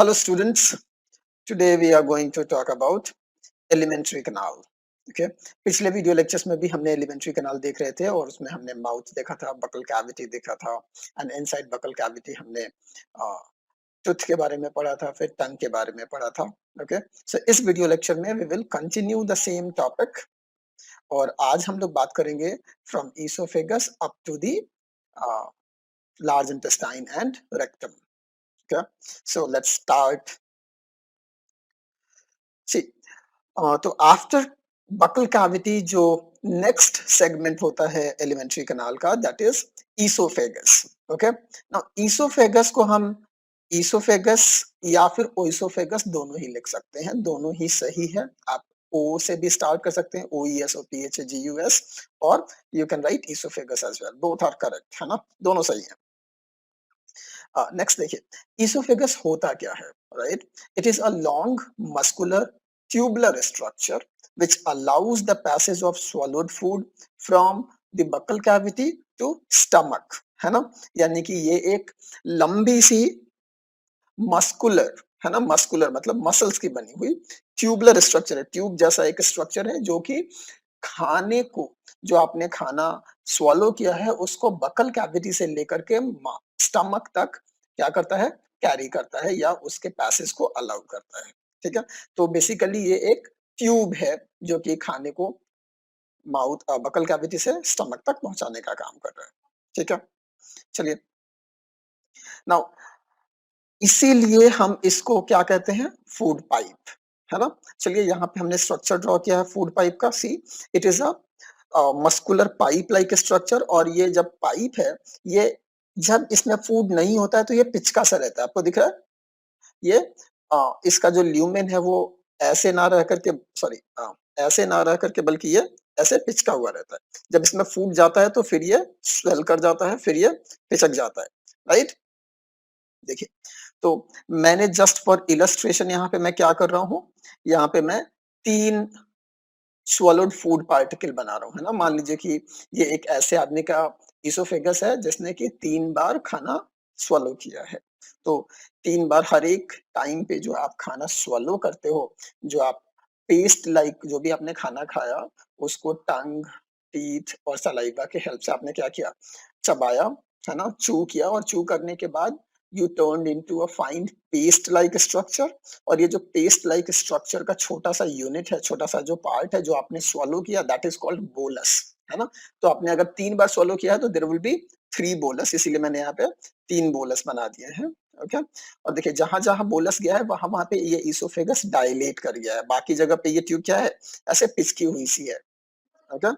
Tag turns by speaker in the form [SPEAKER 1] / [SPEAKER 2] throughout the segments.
[SPEAKER 1] Hello students, today we are going to talk about elementary canal. Okay, पिछले video lectures में भी हमने alimentary canal देख रहे थे और उसमें हमने माउथ देखा था, बकल कैविटी देखा था एंड इनसाइड बकल कैविटी हमने टूथ के बारे में पढ़ा था, फिर टंग के बारे में पढ़ा था. ओके, सो इस वीडियो लेक्चर में we will continue the same topic और आज हम लोग बात करेंगे from oesophagus up to the large intestine and rectum. Okay, so let's start. See, तो आफ्टर बकल कैविटी जो नेक्स्ट सेगमेंट होता है एलिमेंट्री कैनाल का, that is oesophagus. Okay, now oesophagus को हम ईसोफेगस या फिर ओइसोफेगस दोनों ही लिख सकते हैं, दोनों ही सही है. आप ओ से भी स्टार्ट कर सकते हैं, O E S O P H A G U S, और you can write oesophagus as well. Both are correct, है ना, दोनों सही है. नेक्स्ट देखिए, ईसोफेगस होता क्या है, right? It is a long muscular tubular structure which allows the passage of swallowed food from the buccal cavity to stomach, है ना. यानी कि ये एक लंबी सी मस्कुलर, है ना, मस्कुलर मतलब मसल्स की बनी हुई ट्यूबुलर स्ट्रक्चर है. ट्यूब जैसा एक स्ट्रक्चर है जो कि खाने को, जो आपने खाना स्वॉलो किया है उसको बकल कैविटी से लेकर के स्टमक तक क्या करता है, कैरी करता है या उसके पैसेज को अलाउ करता है. ठीक है, तो बेसिकली ये एक ट्यूब है जो कि खाने को माउथ बकल कैविटी से स्टमक तक पहुंचाने का काम कर रहा है. ठीक है, चलिए. नाउ इसीलिए हम इसको क्या कहते हैं, फूड पाइप, है ना. चलिए, यहाँ पे हमने स्ट्रक्चर ड्रॉ किया है फूड पाइप का. See, it is a muscular pipe like structure. और ये जब पाइप है, ये जब इसमें फूड नहीं होता है तो ये पिचका सा रहता है. आपको दिख रहा है ये इसका जो ल्यूमेन है वो ऐसे ना रह करके, सॉरी, ऐसे ना रह करके, बल्कि ये ऐसे पिचका हुआ रहता है. जब इसमें फूड जाता है तो फिर ये स्वेल कर जाता है, फिर ये पिचक जाता है, राइट. देखिए, तो मैंने जस्ट फॉर इलस्ट्रेशन यहाँ पे मैं क्या कर रहा हूँ, यहाँ पे मैं 3 स्वॉलोड फूड पार्टिकल बना रहा हूँ, है ना. मान लीजिए कि ये एक ऐसे आदमी का इसोफेगस है जिसने कि 3 बार खाना स्वॉलो किया है. तो 3 बार हर एक टाइम पे जो आप खाना स्वॉलो करते हो, जो आप पेस्ट लाइक जो भी आपने खाना खाया उसको टंग, टीथ और सलाइवा के हेल्प से आपने क्या किया, चबाया, है ना, च्यू किया. और च्यू करने के बाद you turned into a fine paste like structure. और ये जो पेस्ट लाइक स्ट्रक्चर का छोटा सा यूनिट है, छोटा सा जो पार्ट है जो आपने स्वॉलो किया, दैट इज कॉल्ड बोलस, है ना. तो आपने अगर 3 बार स्वॉलो किया है तो देयर विल बी 3 बोलस, इसीलिए मैंने यहाँ पे 3 बोलस बना दिए हैं. ओके, और देखिए जहां जहां बोलस गया है वहां वहां पे ये इसोफेगस डायलेट कर गया है, बाकी जगह पे ये ट्यूब क्या है, ऐसे पिचकी हुई सी है. ओके,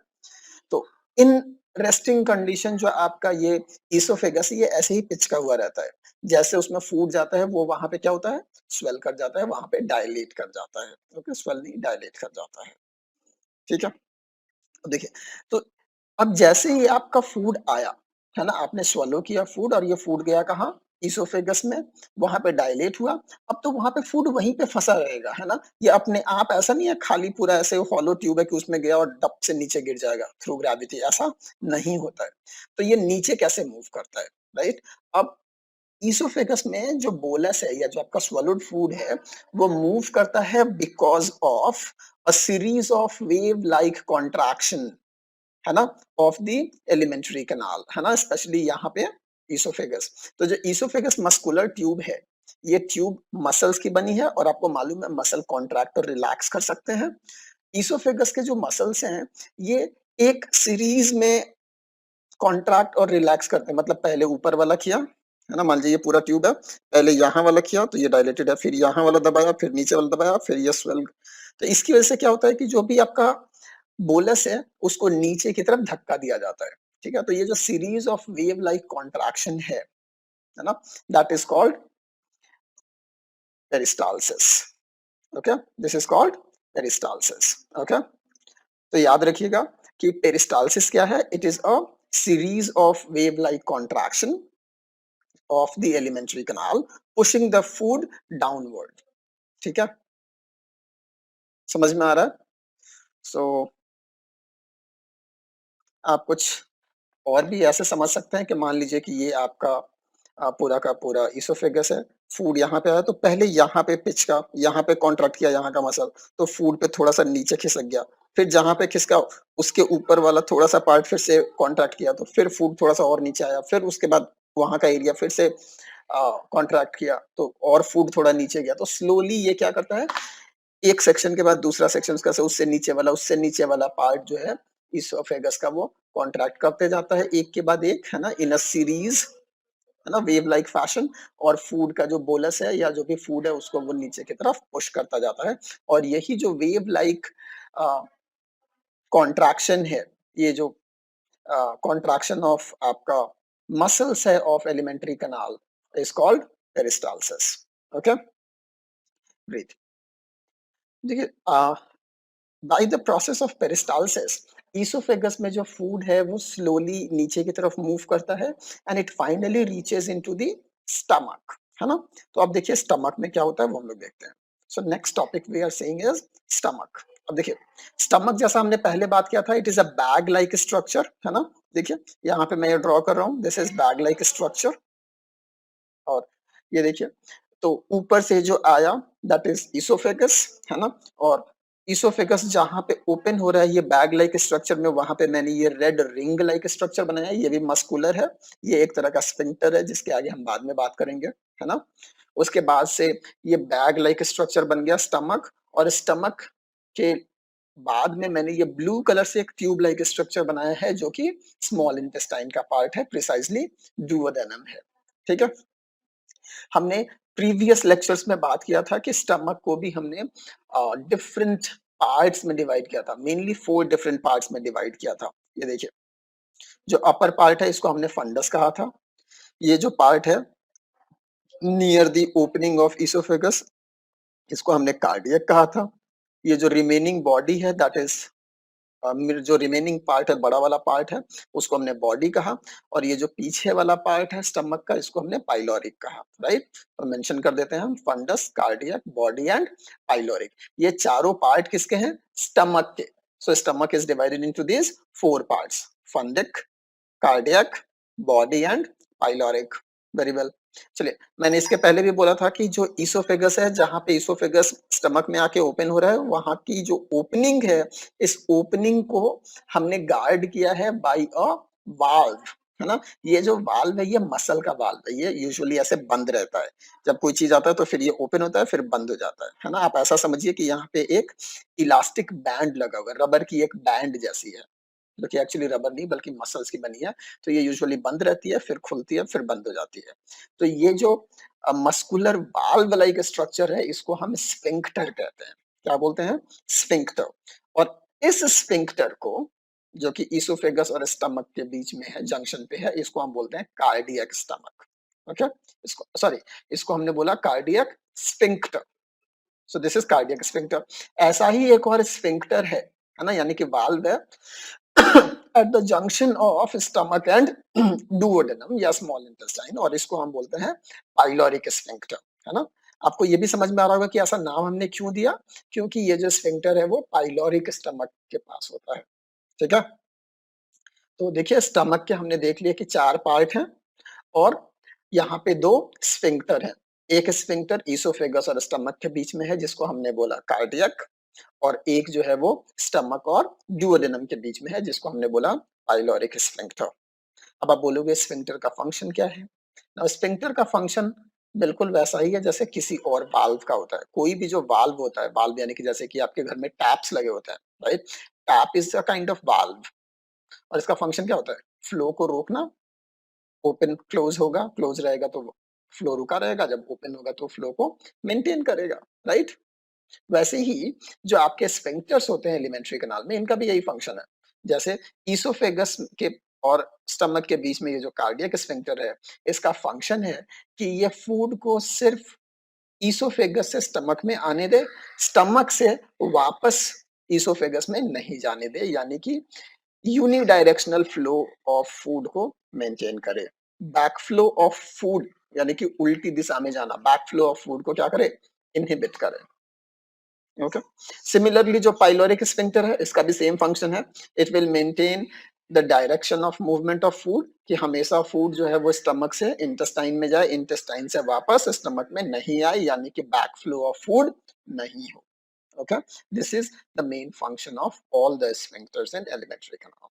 [SPEAKER 1] तो इन रेस्टिंग कंडीशन जो आपका ये इसोफेगस ये ऐसे ही पिचका हुआ रहता है. जैसे उसमें फूड जाता है वो वहां पे क्या होता है, स्वेल कर जाता है, वहां पे डायलेट कर जाता है. ओके, स्वेल नहीं, डायलेट कर जाता है. ठीक है, तो देखिए, तो अब जैसे ही आपका फूड आया, है ना, आपने swallow किया फूड और ये फूड गया कहाँ, इसोफेगस में, वहां पे डायलेट हुआ. अब तो वहां पे फूड वहीं पे फंसा रहेगा, है ना. ये अपने आप ऐसा नहीं है खाली पूरा ऐसे हॉलो ट्यूब है कि उसमें गया और डप से नीचे गिर जाएगा थ्रू ग्रेविटी, ऐसा नहीं होता है. तो ये नीचे कैसे मूव करता है, राइट. अब इसोफेगस में जो बोलस है या जो आपका swallowed फूड है वो मूव करता है because of a series of wave like contraction, है ना, ऑफ द एलिमेंट्री कैनाल, है ना, स्पेशली यहाँ पे इसोफेगस. तो जो इसोफेगस मस्कुलर ट्यूब है, ये ट्यूब मसल्स की बनी है और आपको मालूम है मसल कॉन्ट्रैक्ट और रिलैक्स कर सकते हैं. इसोफेगस के जो मसल्स हैं ये एक सीरीज में कॉन्ट्रैक्ट और रिलैक्स करते हैं. मतलब पहले ऊपर वाला किया, है ना, मान लीजिए ये पूरा ट्यूब है, पहले यहाँ वाला किया तो ये डायलेटेड है, फिर यहाँ वाला दबाया, फिर नीचे वाला दबाया, फिर ये स्वेल. तो इसकी वजह से क्या होता है कि जो भी आपका बोलस है उसको नीचे की तरफ धक्का दिया जाता है. ठीक है, तो ये जो series of wave like contraction है ना, that is called peristalsis. Okay, this is called peristalsis. Okay, तो याद रखिएगा कि पेरिस्टालसिस क्या है, it is a series of wave like contraction of the alimentary canal pushing the food downward. ठीक है, समझ में आ रहा है. सो आप कुछ और भी ऐसे समझ सकते हैं कि मान लीजिए कि ये आपका पूरा का पूरा इसोफेगस है, फूड यहाँ पे आया तो पहले यहाँ पे पिच का, यहाँ पे कॉन्ट्रैक्ट किया यहाँ का मसल, तो फूड पे थोड़ा सा नीचे खिसक गया, फिर जहाँ पे खिसका उसके ऊपर वाला थोड़ा सा पार्ट फिर से कॉन्ट्रैक्ट किया, तो फिर फूड थोड़ा सा और नीचे आया, फिर उसके बाद वहां का एरिया फिर से कॉन्ट्रैक्ट किया, तो और फूड थोड़ा नीचे गया, तो स्लोली ये क्या करता है, एक सेक्शन के बाद दूसरा सेक्शन उससे नीचे वाला पार्ट जो है इसोफेगस का वो कॉन्ट्रैक्ट करते जाता है एक के बाद एक, है ना, इन अ सीरीज, है ना, वेव लाइक फैशन, और फूड का जो बोलस है या जो भी फूड है उसको वो नीचे की तरफ पुश करता जाता है, और यही जो वेव लाइक कॉन्ट्रैक्शन है, ये जो कॉन्ट्रैक्शन ऑफ आपका मसल्स है of alimentary canal is called peristalsis. Okay, great. देखिए, by the process of peristalsis oesophagus में जो फूड है वो स्लोली नीचे की तरफ मूव करता है and it finally reaches into the stomach, है ना। तो अब देखिए स्टमक में क्या होता है वो हम लोग देखते हैं। So next topic we are saying is stomach. अब देखिए स्टमक जैसा हमने पहले बात किया था, it is a bag like structure, है ना। देखिए यहाँ पे मैं ये ड्रॉ कर रहा हूँ, this is bag like structure, और ये देखिए तो ऊपर से जो आया दैट इज इसोफेगस, है ना, और इसोफेगस जहां पे ओपन हो रहा है ये बैग लाइक स्ट्रक्चर में, वहां पे मैंने ये रेड रिंग लाइक स्ट्रक्चर बनाया है, ये भी मस्कुलर है, ये एक तरह का स्फिंक्टर है जिसके आगे हम बाद में बात करेंगे, है ना। उसके बाद से ये बैग लाइक स्ट्रक्चर बन गया स्टमक, और स्टमक के बाद में मैंने ये ब्लू कलर से एक ट्यूब लाइक स्ट्रक्चर बनाया है जो कि स्मॉल इंटेस्टाइन का पार्ट है, प्रिसाइजली डुओडेनम है, ठीक है। हमने प्रीवियस लेक्चर्स में बात किया था कि स्टमक को भी हमने डिफरेंट पार्ट्स में डिवाइड किया था, मेनली 4 डिफरेंट पार्ट्स में डिवाइड किया था। ये देखिए जो अपर पार्ट है इसको हमने फंडस कहा था, ये जो पार्ट है near the opening of oesophagus इसको हमने कार्डियक कहा था, ये जो रिमेनिंग बॉडी है दैट इज जो रिमेनिंग पार्ट है बड़ा वाला पार्ट है उसको हमने बॉडी कहा, और ये जो पीछे वाला पार्ट है स्टमक का इसको हमने पाइलोरिक कहा, राइट। तो मेंशन कर देते हैं हम fundus, cardiac, body and pyloric, ये चारों पार्ट किसके हैं, स्टमक के। So stomach is divided into these 4 parts, fundic, cardiac, body and pyloric. Very well. चलिए मैंने इसके पहले भी बोला था कि जो इसोफेगस है जहां पे इसोफेगस स्टमक में आके ओपन हो रहा है वहां की जो ओपनिंग है इस ओपनिंग को हमने गार्ड किया है बाय अ वाल्व, है ना। ये जो वाल्व है ये मसल का वाल्व है, ये यूजुअली ऐसे बंद रहता है, जब कोई चीज आता है तो फिर ये ओपन होता है फिर बंद हो जाता है ना। आप ऐसा समझिए कि यहाँ पे एक इलास्टिक बैंड लगा हुआ है, रबर की एक बैंड जैसी है जो कि एक्चुअली रबर नहीं बल्कि मसल्स की बनी है, तो ये यूजुअली बंद रहती है फिर खुलती है फिर बंद हो जाती है। तो ये जो मस्कुलर वाल्व लाइक स्ट्रक्चर है इसको हम स्फिंक्टर कहते हैं। क्या बोलते हैं, स्फिंक्टर। और इस स्फिंक्टर को जो कि इसोफेगस और स्टमक के बीच में है, जंक्शन पे है, इसको हम बोलते हैं कार्डियक स्टमक। ओके, इसको सॉरी इसको हमने बोला cardiac sphincter. So this is cardiac sphincter. ऐसा ही एक और स्फिंक्टर है ना, यानी कि वाल्व है at the junction of stomach and duodenum या स्मॉल इंटेस्टाइन, और इसको हम बोलते हैं पाइलोरिक स्फिंक्टर, है ना। आपको ये भी समझ में आ रहा होगा कि ऐसा नाम हमने क्यों दिया, क्योंकि ये जो स्फिंक्टर है वो पाइलोरिक स्टमक के पास होता है, ठीक है। तो देखिए स्टमक के हमने देख लिया कि 4 पार्ट हैं और यहाँ पे 2 स्फिंक्टर हैं। एक स्फिंक्टर इसोफेगस और स्टमक के बीच में है जिसको हमने बोला कार्डियक, और एक जो है वो स्टमक और डुओडेनम के बीच में है जिसको हमने बोला पाइलोरिक स्फिंक्टर। अब आप बोलोगे स्फिंक्टर का फंक्शन क्या है। ना स्फिंक्टर का फंक्शन बिल्कुल वैसा ही है जैसे किसी और वाल्व का होता है। कोई भी जो वाल्व होता है, वाल्व यानी कि जैसे कि आपके घर में टैप्स लगे होते हैं, right. Tap is a kind of valve, और इसका फंक्शन क्या होता है, फ्लो को रोकना। ओपन क्लोज होगा, क्लोज रहेगा तो फ्लो रुका रहेगा, जब ओपन होगा तो फ्लो को मेंटेन करेगा, राइट। वैसे ही जो आपके स्फिंक्टर्स होते हैं एलिमेंट्री कैनाल में इनका भी यही फंक्शन है। जैसे ईसोफेगस के और स्टमक के बीच में ये जो कार्डियक स्फिंक्टर है इसका फंक्शन है कि ये फूड को सिर्फ ईसोफेगस से स्टमक में आने दे, स्टमक से वापस ईसोफेगस में नहीं जाने दे, यानी कि यूनिडायरेक्शनल फ्लो ऑफ फूड को मेंटेन करे। बैक फ्लो ऑफ फूड यानी कि उल्टी दिशा में जाना, बैक फ्लो ऑफ फूड को क्या करे, इनहिबिट करे। ओके, सिमिलरली जो पाइलोरिक स्फिंक्टर है इसका भी सेम फंक्शन है, it will maintain the direction of movement of food, कि हमेशा फूड जो है वो स्टमक से इंटेस्टाइन में जाए, इंटेस्टाइन से वापस स्टमक में नहीं आए, यानी कि बैक फ्लो ऑफ फूड नहीं हो. Okay, this is the main function of all the sphincters and alimentary canal.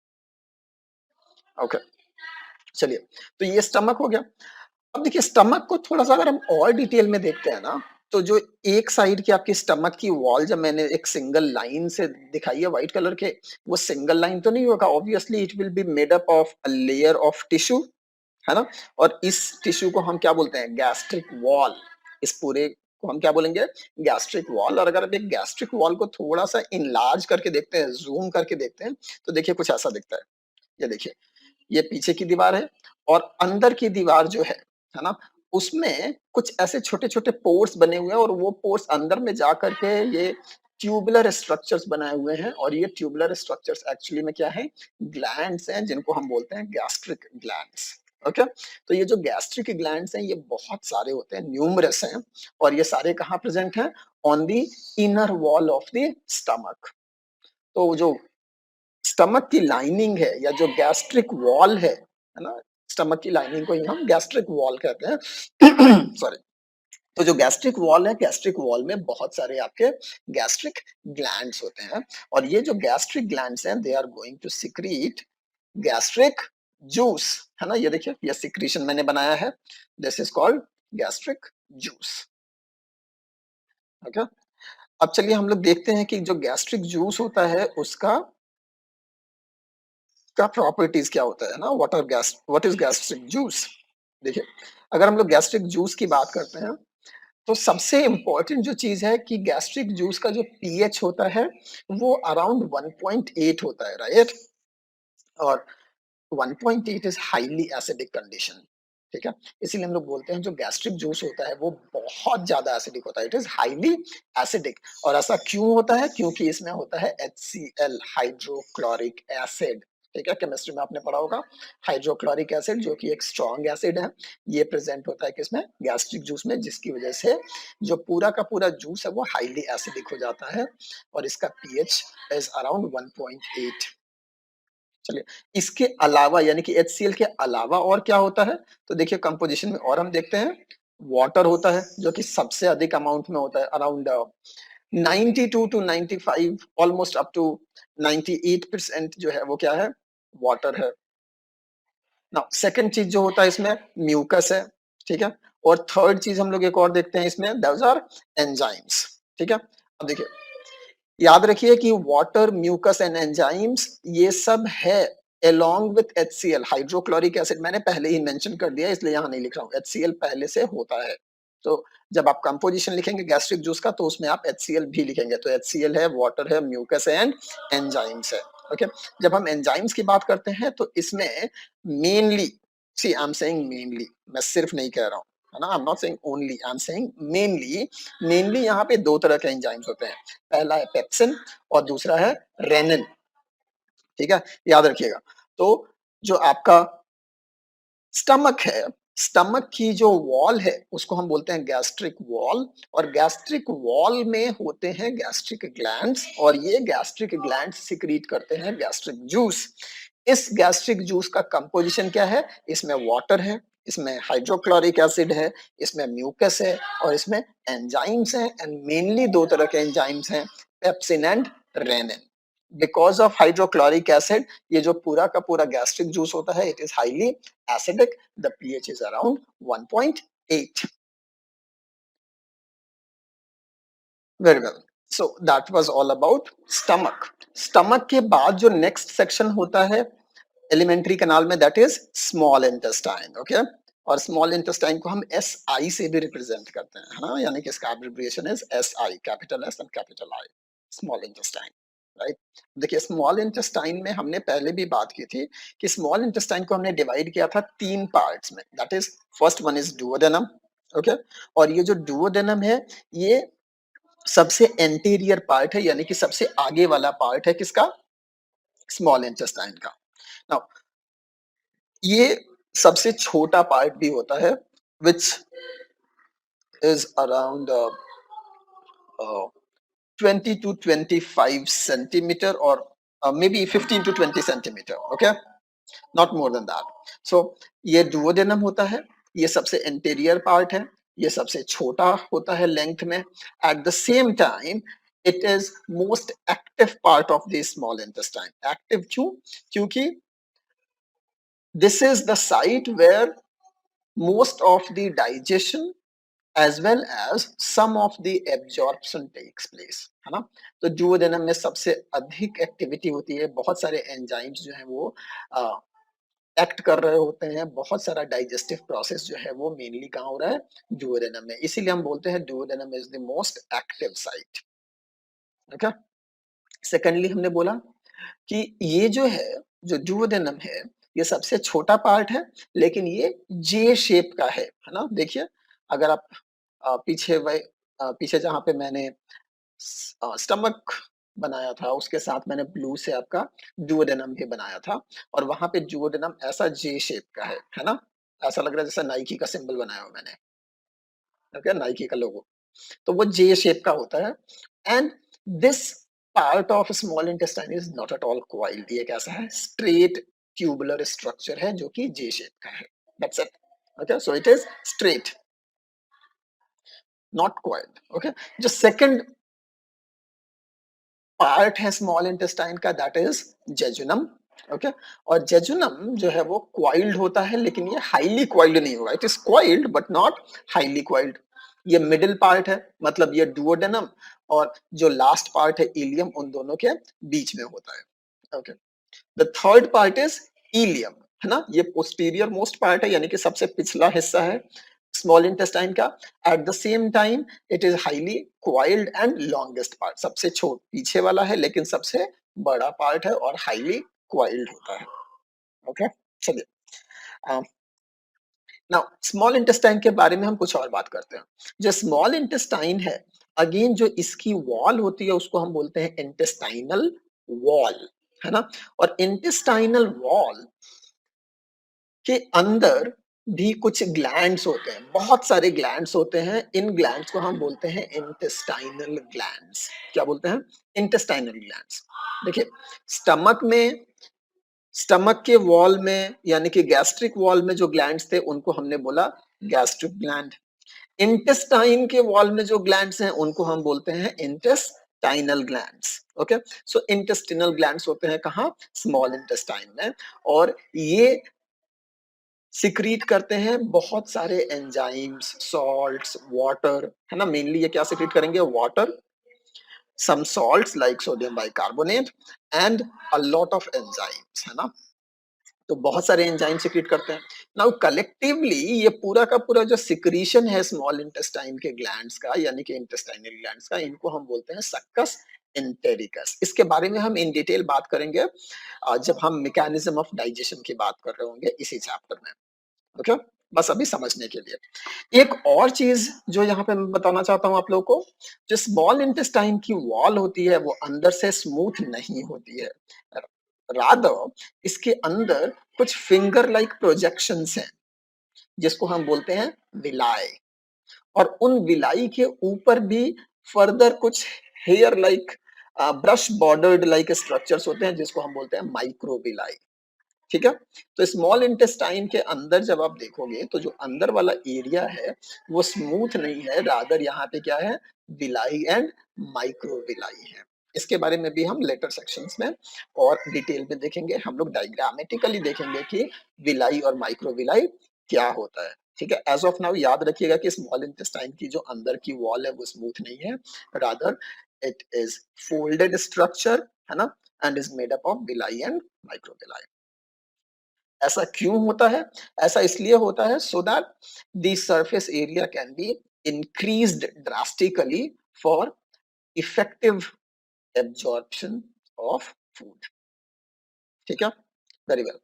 [SPEAKER 1] Okay, चलिए, तो ये स्टमक हो गया. अब देखिए स्टमक को थोड़ा सा अगर हम और डिटेल में देखते हैं ना, तो जो एक साइड की आपकी स्टमक की वॉल जब मैंने एक सिंगल लाइन से दिखाई है व्हाइट कलर के, वो सिंगल लाइन तो नहीं होगा, obviously it will be made up of a layer of tissue, है ना. और इस टिश्यू को हम क्या बोलते हैं, गैस्ट्रिक वॉल. इस पूरे को हम क्या बोलेंगे, गैस्ट्रिक वॉल. और अगर आप एक गैस्ट्रिक वॉल को थोड़ा सा इनलार्ज करके देखते हैं, जूम करके देखते हैं, तो देखिए कुछ ऐसा दिखता है. ये देखिए, ये पीछे की दीवार है और अंदर की दीवार जो है ना, उसमें कुछ ऐसे छोटे-छोटे पोर्स बने हुए हैं और वो पोर्स अंदर में जा करके ये ट्यूबुलर स्ट्रक्चर्स बनाए हुए हैं. और ये ट्यूबुलर स्ट्रक्चर्स एक्चुअली में क्या है, ग्लैंड्स हैं, जिनको हम बोलते हैं गैस्ट्रिक ग्लैंड्स. ओके, तो ये जो गैस्ट्रिक ग्लैंड्स हैं ये बहुत सारे होते हैं, न्यूमरस हैं, और ये सारे कहाँ प्रेजेंट हैं, on the inner wall of the stomach. तो जो स्टमक की लाइनिंग है या जो गैस्ट्रिक वॉल है ना, स्टमक की लाइनिंग को ही हम गैस्ट्रिक वॉल कहते हैं. सॉरी. तो जो गैस्ट्रिक वॉल है, गैस्ट्रिक वॉल में बहुत सारे आपके गैस्ट्रिक ग्लैंड्स होते हैं, और ये जो गैस्ट्रिक ग्लैंड्स हैं they are going to secrete gastric juice, है ना. ये देखिए, ये सिक्रीशन मैंने बनाया है, this is called gastric juice. Okay, अब चलिए हम लोग देखते हैं कि जो गैस्ट्रिक जूस होता है उसका का प्रॉपर्टीज क्या होता है ना, व्हाट इज गैस्ट्रिक जूस. देखिए, अगर हम लोग गैस्ट्रिक जूस की बात करते हैं, तो सबसे इंपॉर्टेंट जो चीज है कि गैस्ट्रिक जूस का जो पीएच होता है वो अराउंड 1.8 होता है, राइट. और 1.8 इज हाईली एसिडिक कंडीशन. ठीक है, इसीलिए हम लोग बोलते हैं जो गैस्ट्रिक जूस होता है वो बहुत ज्यादा एसिडिक होता है, इट इज हाईली एसिडिक. और ऐसा क्यों होता है, क्योंकि इसमें होता है HCl, हाइड्रोक्लोरिक एसिड. ठीक है, केमिस्ट्री में आपने पढ़ा होगा, हाइड्रोक्लोरिक एसिड जो कि एक स्ट्रॉन्ग एसिड है, ये प्रेजेंट होता है किसमें, गैस्ट्रिक जूस में, जिसकी वजह से जो पूरा का पूरा जूस है वो हाईली एसिडिक हो जाता है, और इसका पीएच इज अराउंड 1.8. चलिए, इसके अलावा यानी कि HCl के अलावा और क्या होता है, तो देखिए कंपोजिशन में और हम देखते हैं, वाटर होता है जो कि सबसे अधिक अमाउंट में होता है, around 92 to 95, almost up to 98% जो है वो क्या है, वाटर है. नाउ सेकंड चीज जो होता है इसमें म्यूकस है. ठीक है, और थर्ड चीज हम लोग एक और देखते हैं इसमें, दोस आर एंजाइम्स. ठीक है, अब देखिए, याद रखिए कि वाटर, म्यूकस एंड एंजाइम्स ये सब है along with HCl, hydrochloric acid. मैंने पहले ही मेंशन कर दिया इसलिए यहां नहीं लिख रहा हूं, HCl पहले से होता है. तो जब आप कंपोजिशन लिखेंगे गैस्ट्रिक जूस का तो उसमें आप HCl भी लिखेंगे. तो HCl है, वाटर है, म्यूकस है एंड एंजाइम्स है. ओके, जब हम एंजाइम्स की बात करते हैं तो इसमें mainly, see I am saying mainly, मैं सिर्फ नहीं कह रहा हूं, है ना, I am not saying only, I am saying mainly. Mainly यहाँ पे दो तरह के एंजाइम्स होते हैं, पहला है पेप्सिन और दूसरा है रेनिन. ठीक है, याद रखिएगा. तो जो आपका स्टमक है, स्टमक की जो वॉल है उसको हम बोलते हैं गैस्ट्रिक वॉल, और गैस्ट्रिक वॉल में होते हैं गैस्ट्रिक ग्लैंड्स, और ये गैस्ट्रिक ग्लैंड्स सिक्रीट करते हैं गैस्ट्रिक जूस. इस गैस्ट्रिक जूस का कंपोजिशन क्या है, इसमें वाटर है, इसमें हाइड्रोक्लोरिक एसिड है, इसमें म्यूकस है, और इसमें एंजाइम्स हैं, एंड मेनली दो तरह के एंजाइम्स हैं, pepsin and rennin. Because of hydrochloric acid ये जो पूरा का पूरा गैस्ट्रिक जूस होता है it is highly acidic, the pH is around 1.8. Very well, so that was all about stomach. Stomach के बाद जो नेक्स्ट सेक्शन होता है एलिमेंट्री कैनाल में, that is small intestine. Okay, और स्मॉल इंटेस्टाइन को हम SI से भी रिप्रेजेंट करते हैं, है ना, यानी कि इसका abbreviation is SI, capital S and capital I, small intestine. Right, देखिए स्मॉल इंटेस्टाइन में हमने पहले भी बात की थी कि स्मॉल इंटेस्टाइन को हमने डिवाइड किया था तीन पार्ट्स में, that is first one is duodenum. Okay, और ये जो डुओडेनम है ये सबसे एंटीरियर पार्ट है, यानी कि सबसे आगे वाला पार्ट है किसका, स्मॉल इंटेस्टाइन का. नाउ ये सबसे छोटा पार्ट भी होता है which is around 20 to 25 centimetre, और maybe 15 to 20 centimeter, okay, not more than that. So ये duodenum होता है, ये सबसे anterior part है, ये सबसे छोटा होता है length में. At the same time it is most active part of the small intestine. Active क्यों? क्योंकि this is the site where most of the digestion as well as some of the absorption takes place, है ना. तो duodenum में सबसे अधिक activity होती है, बहुत सारे एंजाइम्स जो है वो एक्ट कर रहे होते हैं, बहुत सारा डाइजेस्टिव प्रोसेस जो है वो मेनली कहाँ हो रहा है, duodenum में. इसीलिए हम बोलते हैं duodenum is the most active site. Okay. Secondly हमने बोला कि ये जो है, जो duodenum है, ये सबसे छोटा पार्ट है, लेकिन ये जे शेप का है ना. देखिए अगर आप पीछे जहाँ पे मैंने स्टमक बनाया था उसके साथ मैंने ब्लू से आपका duodenum भी बनाया था, और वहां पे duodenum ऐसा जे शेप का है ना. ऐसा लग रहा है जैसे नाइकी का सिंबल बनाया हो मैंने, ओके, नाइकी का लोगो. तो वो जे शेप का होता है. And this part of small intestine is not at all coiled. ये कैसा है, स्ट्रेट ट्यूबुलर स्ट्रक्चर है जो कि जे शेप का है. That's it. Okay, so it is straight, not coiled. Okay. जो सेकंड पार्ट है स्मॉल इंटेस्टाइन का, दैट इज जेजुनम. ओके. और जेजुनम जो है वो क्वाइल्ड होता है, लेकिन ये हाईली क्वाइल्ड नहीं होगा. It is coiled but not highly coiled. ये मिडिल पार्ट है, मतलब ये डुओडेनम और जो लास्ट पार्ट है इलियम, उन दोनों के बीच में होता है. Okay. The third part is ilium, है ना. ये पोस्टीरियर मोस्ट पार्ट है, यानी कि सबसे पिछला हिस्सा है स्मॉल इंटेस्टाइन का. At the same time it is highly coiled and longest part. सबसे छोट पीछे वाला है, लेकिन सबसे बड़ा पार्ट है और हाईली क्वाइल्ड होता है. ओके. चलिए, नाउ स्मॉल इंटेस्टाइन के बारे में हम कुछ और बात करते हैं. जो स्मॉल इंटेस्टाइन है, अगेन जो इसकी वॉल होती है उसको हम बोलते हैं इंटेस्टाइनल वॉल, है ना. और इंटेस्टाइनल वॉल के अंदर भी कुछ ग्लैंड्स होते हैं, बहुत सारे ग्लैंड्स होते हैं. इन ग्लैंड्स को हम बोलते हैं इंटेस्टाइनल ग्लैंड्स. क्या बोलते हैं? Intestinal glands. देखिए, स्टमक में, स्टमक के वॉल में यानी कि गैस्ट्रिक वॉल में जो ग्लैंड्स थे उनको हमने बोला गैस्ट्रिक ग्लैंड. इंटेस्टाइन के वॉल में जो ग्लैंड्स हैं उनको हम बोलते हैं इंटेस्टाइनल ग्लैंड्स. ओके. सो इंटेस्टिनल ग्लैंड्स होते हैं कहाँ? स्मॉल इंटेस्टाइन में. और ये सिक्रीट करते हैं बहुत सारे एंजाइम्स, सॉल्ट्स, वाटर, है ना. मेनली ये क्या सिक्रीट करेंगे? Water, some salts like sodium bicarbonate and a lot of enzymes, है ना. तो बहुत सारे एंजाइम सिक्रीट करते हैं. नाउ कलेक्टिवली ये पूरा का पूरा जो सिक्रीशन है स्मॉल इंटेस्टाइन के ग्लैंड्स का, यानी कि इंटेस्टाइनल ग्लैंड्स का, इनको हम बोलते हैं सक्कस इंटेरिकस. इसके बारे में हम इन डिटेल बात करेंगे जब हम मैकेनिज्म ऑफ डाइजेशन की बात कर रहे होंगे इसी चैप्टर में. ओके. बस अभी समझने के लिए एक और चीज जो यहाँ पे मैं बताना चाहता हूँ आप लोगों को, जो स्मॉल इंटेस्टाइन की वॉल होती है वो अंदर से स्मूथ नहीं होती है. रादर इसके अंदर कुछ फिंगर लाइक प्रोजेक्शंस हैं जिसको हम बोलते हैं विलाई. और उन विलाई के ऊपर भी फर्दर कुछ hair like, brush bordered like structures होते हैं जिसको हम बोलते हैं माइक्रोविलाई. ठीक है. तो स्मॉल इंटेस्टाइन के अंदर जब आप देखोगे तो जो अंदर वाला एरिया है वो स्मूथ नहीं है, रादर यहाँ पे क्या है? विलाई एंड माइक्रोविलाई है. इसके बारे में भी हम लेटर सेक्शंस में और डिटेल में देखेंगे. हम लोग डायग्रामेटिकली देखेंगे कि विलाई और माइक्रोविलाई क्या होता है. ठीक है. एज ऑफ नाउ याद रखिएगा कि स्मॉल इंटेस्टाइन की जो अंदर की वॉल है वो स्मूथ नहीं है, rather it is folded structure, है ना, and is made up of villi and microvilli. ऐसा क्यों होता है? ऐसा इसलिए होता है so that the surface area can be increased drastically for effective absorption of food. ठीक है. Very well.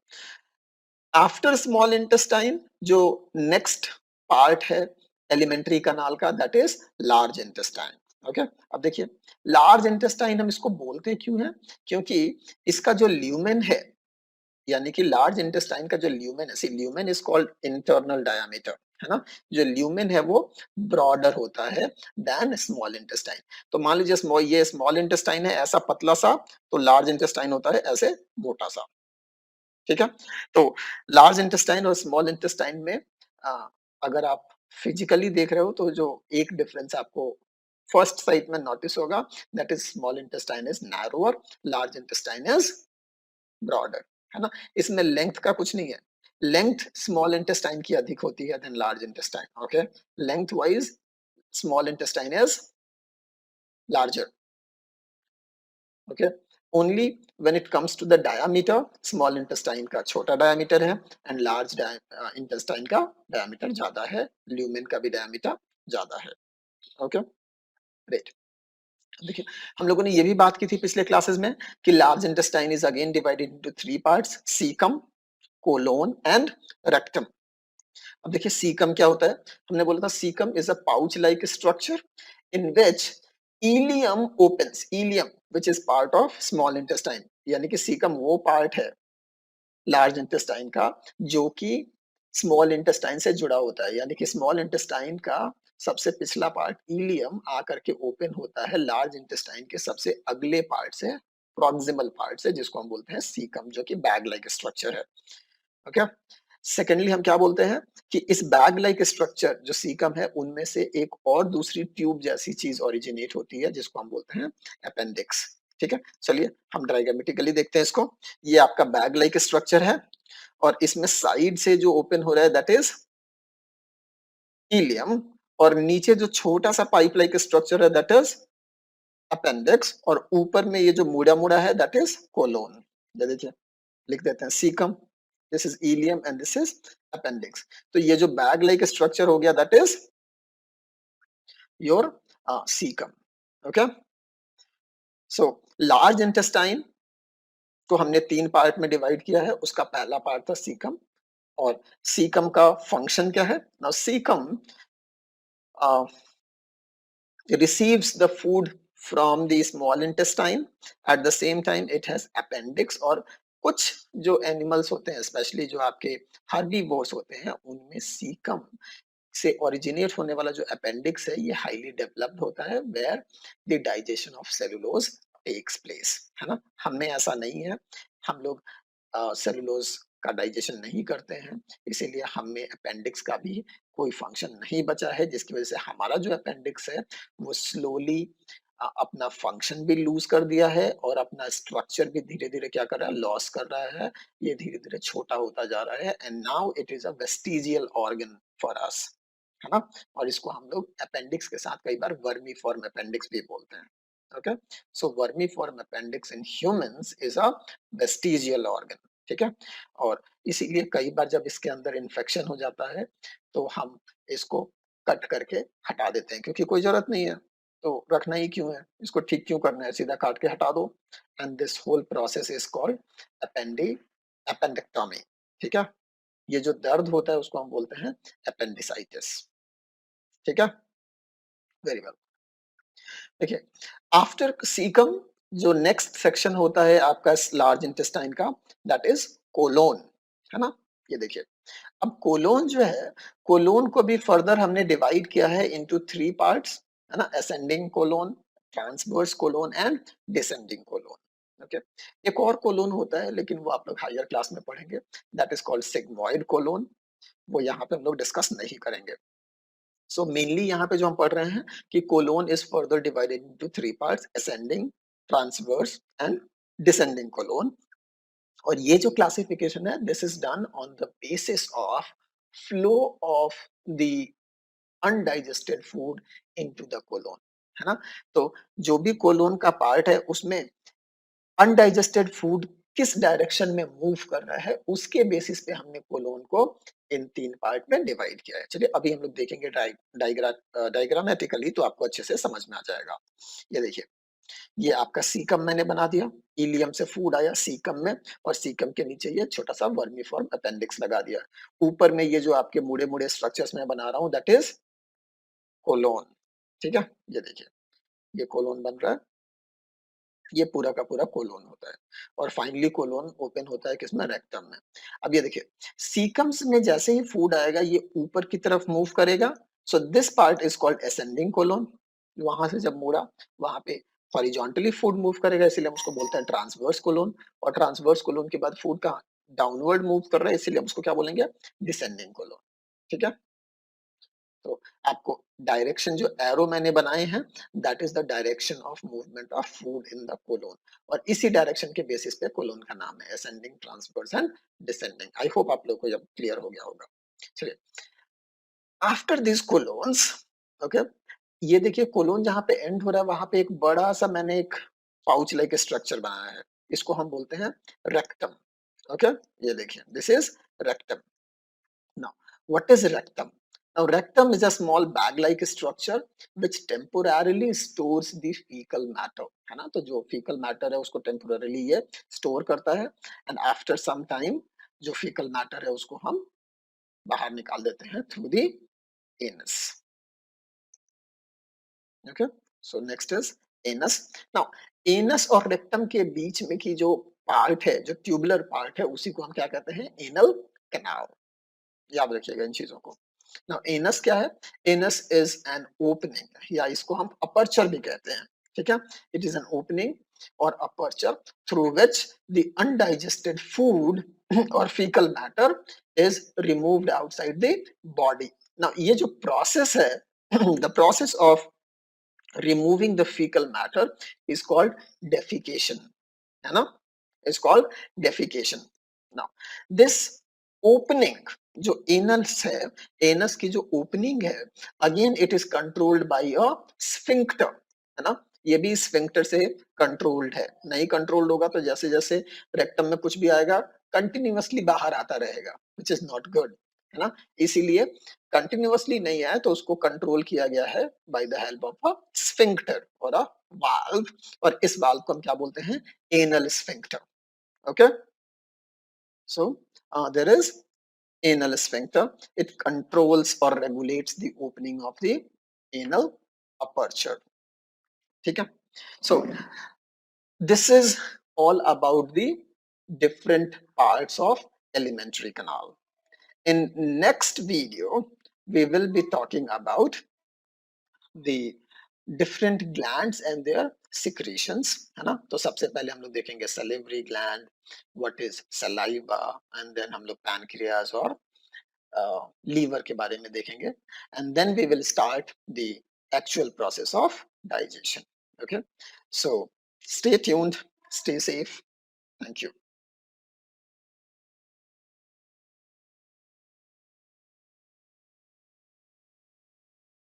[SPEAKER 1] After small intestine जो नेक्स्ट पार्ट है एलिमेंट्री कनाल का, that is large intestine. Okay. अब देखिए, लार्ज इंटेस्टाइन हम इसको बोलते क्यों हैं? क्योंकि इसका जो ल्यूमेन है, यानी कि लार्ज इंटेस्टाइन का जो ल्यूमेन है, see lumen is called internal diameter. है ना? जो ल्यूमेन है वो ब्रॉडर होता है देन स्मॉल इंटेस्टाइन। तो मान लीजिए ये स्मॉल इंटेस्टाइन है ऐसा पतला-सा, तो लार्ज इंटेस्टाइन होता है ऐसे मोटा-सा, ठीक है? तो लार्ज इंटेस्टाइन और स्मॉल इंटेस्टाइन में अ, अगर आप फिजिकली देख रहे हो तो जो एक डिफरेंस आपको फर्स्ट साइट में नोटिस होगा, that is small intestine is narrower, large intestine is broader, है ना? इसमें लेंथ का कुछ नहीं है। लेंथ स्मॉल इंटेस्टाइन की अधिक होती है than large intestine, okay? Length wise small intestine is larger, okay? Only when it comes to the diameter, small intestine का छोटा डायामीटर है एंड लार्ज इंटेस्टाइन का डायामीटर ज्यादा है, ल्यूमेन का भी डायामीटर ज्यादा है, ओके? ग्रेट। देखिए, हम लोगों ने ये भी बात की थी पिछले क्लासेस में कि large intestine is again divided into three parts, caecum, colon and rectum. अब देखिए सीकम क्या होता है? हमने बोला था caecum is a pouch like structure in which ileum opens, ileum which is part of small intestine, यानी कि सीकम वो पार्ट है लार्ज इंटेस्टाइन का जो कि स्मॉल इंटेस्टाइन से जुड़ा होता है, यानी कि स्मॉल इंटेस्टाइन का सबसे पिछला पार्ट इलियम आकर के ओपन होता है लार्ज इंटेस्टाइन के सबसे अगले पार्ट से, प्रॉक्सिमल पार्ट से, जिसको हम बोलते हैं सीकम, जो कि बैग लाइक स्ट्रक्चर है, ओके? सेकेंडली हम क्या बोलते हैं कि इस बैग लाइक स्ट्रक्चर जो सीकम है उनमें से एक और दूसरी ट्यूब जैसी चीज ओरिजिनेट होती है जिसको हम बोलते हैं अपेंडिक्स, ठीक है? चलिए हम डायग्रामेटिकली देखते हैं इसको। ये आपका बैग लाइक स्ट्रक्चर है और इसमें साइड से जो ओपन हो रहा है दैट इज इलियम, और नीचे जो छोटा सा पाइप लाइक स्ट्रक्चर है दैट इज अपेंडिक्स, और ऊपर में ये जो मुड़ा मुड़ा है दैट इज कोलोन। ये देखिए, लिख देते हैं caecum, this is ilium and this is appendix. तो ये जो बैग लाइक स्ट्रक्चर हो गया that is your caecum, okay? So large intestine को हमने तीन पार्ट में डिवाइड किया है, उसका पहला पार्ट था सीकम, और सीकम का फंक्शन क्या है? Now caecum receives the food from the small intestine, at the same time it has appendix, और कुछ जो एनिमल्स होते हैं स्पेशली जो आपके हर्बीवोर्स होते हैं उनमें सीकम से ओरिजिनेट होने वाला जो अपेंडिक्स है ये हाईली डेवलप्ड होता है where the digestion of cellulose takes place, है ना? हमें ऐसा नहीं है, हम लोग सेलुलोज का डाइजेशन नहीं करते हैं, इसीलिए हमें अपेंडिक्स का भी कोई फंक्शन नहीं बचा है, जिसकी वजह से हमारा जो अपेंडिक्स है वो स्लोली अपना फंक्शन भी लूज कर दिया है और अपना स्ट्रक्चर भी धीरे धीरे क्या कर रहा है, लॉस कर रहा है। ये धीरे धीरे छोटा होता जा रहा है and now it is a vestigial organ for us, है ना? और इसको हम लोग अपेंडिक्स के साथ कई बार वर्मीफॉर्म अपेंडिक्स भी बोलते हैं, okay? So vermiform appendix in humans is a vestigial organ, ठीक है? और इसीलिए कई बार जब इसके अंदर इन्फेक्शन हो जाता है तो हम इसको कट करके हटा देते हैं क्योंकि कोई जरूरत नहीं है, तो रखना ही क्यों है, इसको ठीक क्यों करना है, सीधा काट के हटा दो। And this whole process is called appendi appendectomy, ठीक है? ये जो दर्द होता है उसको हम बोलते हैं अपेंडिसाइटिस, ठीक है? Very well. देखिए, आफ्टर सीकम जो नेक्स्ट सेक्शन होता है आपका लार्ज इंटेस्टाइन का दैट इज कोलोन, है ना? ये देखिए, अब कोलोन जो है, कोलोन को भी फर्दर हमने डिवाइड किया है इनटू थ्री पार्ट्स, है ना? Ascending colon, transverse colon and descending colon, okay? एक और कोलोन होता है लेकिन वो आप लोग हायर क्लास में पढ़ेंगे, that is called sigmoid colon, वो यहाँ पे हम लोग डिस्कस नहीं करेंगे। सो मेनली यहाँ पे जो हम पढ़ रहे हैं कि colon is further divided into three parts, ascending, transverse and descending colon. और ये जो क्लासिफिकेशन है this is done on the basis of flow of the undigested food into the colon, है ना? तो जो भी कोलोन का पार्ट है उसमें अनडाइजेस्टेड फूड किस डायरेक्शन में मूव कर रहा है उसके बेसिस पे हमने कोलोन को इन तीन पार्ट में डिवाइड किया है। चलिए अभी हम लोग देखेंगे डायग्रामेटिकली तो आपको अच्छे से समझ में आ जाएगा। ये देखिए, ये आपका सीकम मैंने बना दिया, इलियम से फूड आया सीकम में, और सीकम के नीचे ये छोटा सा वर्मीफॉर्म अपेंडिक्स लगा दिया। ऊपर में ये जो आपके मुड़े मुड़े स्ट्रक्चर्स मैं बना रहा हूँ दैट इज कोलोन, ठीक है? ये देखिए, ये कोलोन बन रहा है ये पूरा का पूरा कोलोन होता है और फाइनली कोलोन ओपन होता है किसमें, रेक्टम में। अब ये देखिए सीकम्स में जैसे ही फूड आएगा ये ऊपर की तरफ मूव करेगा, so this part is called ascending colon. वहां से जब मुड़ा वहां पे हॉरिजॉन्टली फूड मूव करेगा इसीलिए हम उसको बोलते हैं ट्रांसवर्स कोलोन, और ट्रांसवर्स कोलोन के बाद फूड का डाउनवर्ड मूव कर रहा है इसीलिए हम उसको क्या बोलेंगे, डिसेंडिंग कोलोन। ठीक है, तो आपको डायरेक्शन जो एरो मैंने बनाए हैं that is the direction of movement of food in the colon, और इसी डायरेक्शन के बेसिस पे कोलोन का नाम है ascending, transverse and descending. I hope आप लोग को जब क्लियर हो गया होगा। चलिए, आफ्टर दिस कोलोन्स, ओके, ये देखिए कोलोन जहां पे एंड हो रहा है वहां पे एक बड़ा सा मैंने एक पाउच लाइक स्ट्रक्चर बनाया है, इसको हम बोलते हैं रेक्टम। ओके, ये देखिए this is rectum. Now, what is rectum? Now, rectum is a small bag-like structure which temporarily stores the fecal matter, है ना? तो जो fecal matter है उसको temporarily ये store करता है, and after some time जो fecal matter है उसको हम बाहर निकाल देते हैं through the anus. Okay, so next is anus. Now, anus और rectum के बीच में की जो पार्ट है, जो ट्यूबुलर पार्ट है, उसी को हम क्या कहते हैं, एनल कैनाल। याद रखिएगा इन चीजों को। नाउ एनस क्या है, एनस इज एन ओपनिंग या इसको हम अपर्चर भी कहते हैं। ठीक है, इट इज एन ओपनिंग और aperture through which the undigested food और faecal matter is removed outside the body. Now ये जो प्रोसेस है the process of removing the faecal matter is called defecation, है ना, is called defecation. Now this opening जो anus है, anus की जो ओपनिंग है, again it is controlled by a sphincter, है ना, ये भी स्फिंक्टर से कंट्रोल्ड है। नहीं कंट्रोल्ड होगा तो जैसे जैसे रेक्टम में कुछ भी आएगा कंटिन्यूअसली बाहर आता रहेगा, विच इज नॉट गुड, है ना। इसीलिए कंटिन्यूअसली नहीं आए तो उसको कंट्रोल किया गया है by the help of a sphincter और अ वाल्व, और इस वाल्व को हम क्या बोलते हैं, anal sphincter. Okay, so there is anal sphincter. It controls or regulates the opening of the anal aperture. ठीक है, so this is all about the different parts of alimentary canal. In next video we will be talking about the different glands and their secretions, है ना। तो सबसे पहले हम लोग देखेंगे salivary gland, what is saliva, and then हम लोग pancreas और लीवर के बारे में देखेंगे, and then we will start the actual process of digestion. Okay, so stay tuned, stay safe, thank you.